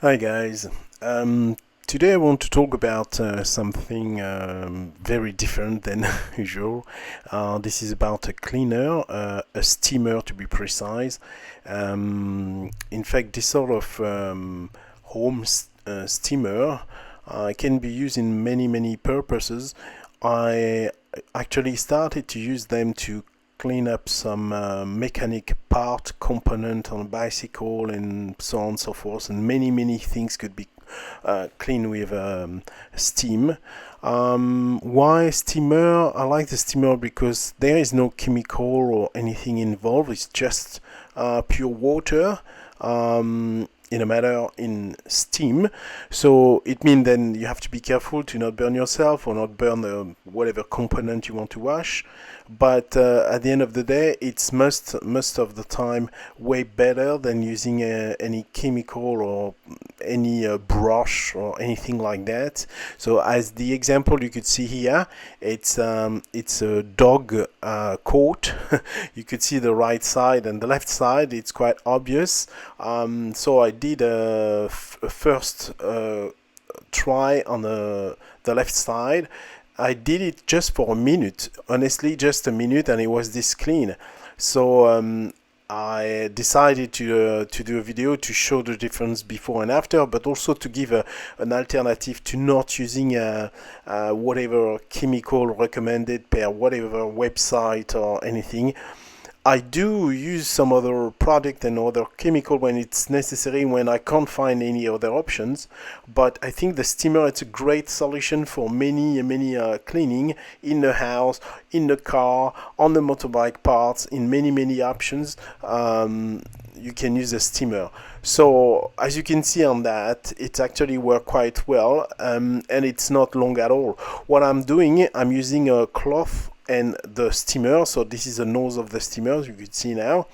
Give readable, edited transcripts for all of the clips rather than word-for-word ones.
Hi guys. Today I want to talk about something very different than usual. This is about a cleaner, a steamer to be precise. In fact, this sort of home steamer can be used in many purposes. I actually started to use them to clean up some mechanic part component on a bicycle and so on and so forth, and many things could be cleaned with steam. Why steamer? I like the steamer because there is no chemical or anything involved. It's just pure water in a matter in steam. So it means then you have to be careful to not burn yourself or not burn whatever component you want to wash. But at the end of the day, it's most of the time way better than using any chemical or any brush or anything like that. So as the example you could see here, it's a dog coat. You could see the right side and the left side. It's quite obvious. So I did a first try on the left side. I did it just for a minute, honestly, just a minute, and it was this clean. So I decided to do a video to show the difference before and after, but also to give an alternative to not using whatever chemical recommended per whatever website or anything. I do use some other product and other chemical when it's necessary, when I can't find any other options. But I think the steamer is a great solution for many cleaning in the house, in the car, on the motorbike parts, in many options. You can use a steamer. So as you can see on that, it actually works quite well, and it's not long at all. What I'm doing, I'm using a cloth and the steamer. So this is the nose of the steamer, you can see now,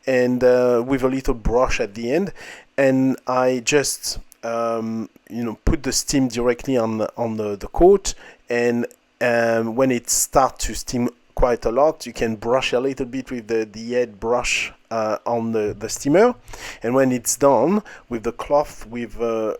and with a little brush at the end, and I just put the steam directly on the coat, and when it starts to steam quite a lot, you can brush a little bit with the head brush on the steamer, and when it's done with the cloth, with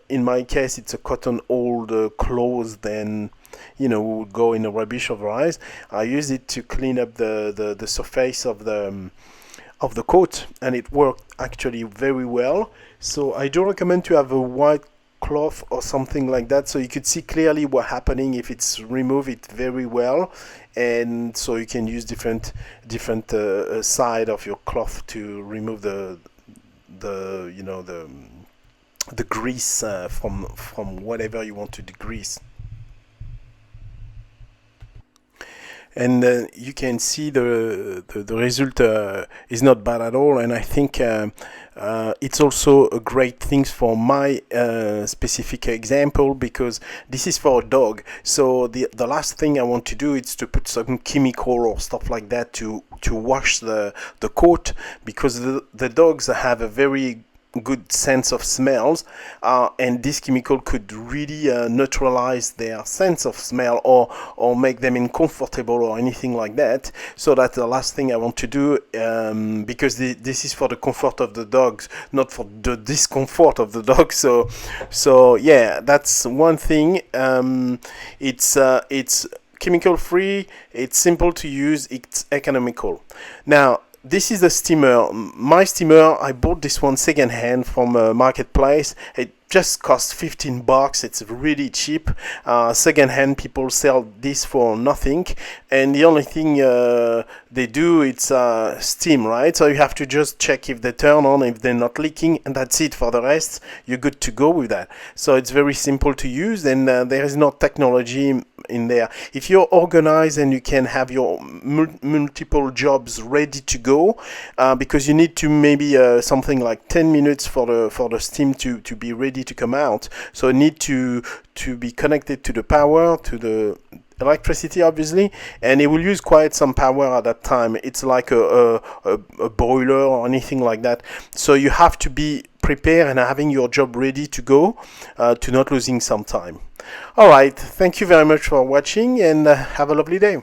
in my case it's a cotton old clothes, then would go in the rubbish otherwise. I use it to clean up the surface of the coat, and it worked actually very well. So I do recommend to have a white cloth or something like that, so you could see clearly what's happening if it's removed it very well, and so you can use different side of your cloth to remove the grease from whatever you want to degrease. And you can see the result is not bad at all, and I think it's also a great thing for my specific example, because this is for a dog. So the last thing I want to do is to put some chemical or stuff like that to wash the coat, because the dogs have a very good sense of smells, and this chemical could really neutralize their sense of smell, or make them uncomfortable or anything like that. So that's the last thing I want to do, because this is for the comfort of the dogs, not for the discomfort of the dog. So yeah, that's one thing. It's chemical free, it's simple to use, it's economical. Now this is the steamer. My steamer, I bought this one second hand from a marketplace. It just cost $15. It's really cheap. Second hand people sell this for nothing, and the only thing they do, it's steam, right? So you have to just check if they turn on, if they're not leaking, and that's it. For the rest, you're good to go with that. So it's very simple to use, and there is no technology in there. If you're organized and you can have your multiple jobs ready to go, because you need to maybe something like 10 minutes for the steam to be ready to come out. So you need to be connected to the power, to the electricity, obviously, and it will use quite some power at that time. It's like a boiler or anything like that. So you have to be prepared and having your job ready to go, to not losing some time. All right, thank you very much for watching, and have a lovely day.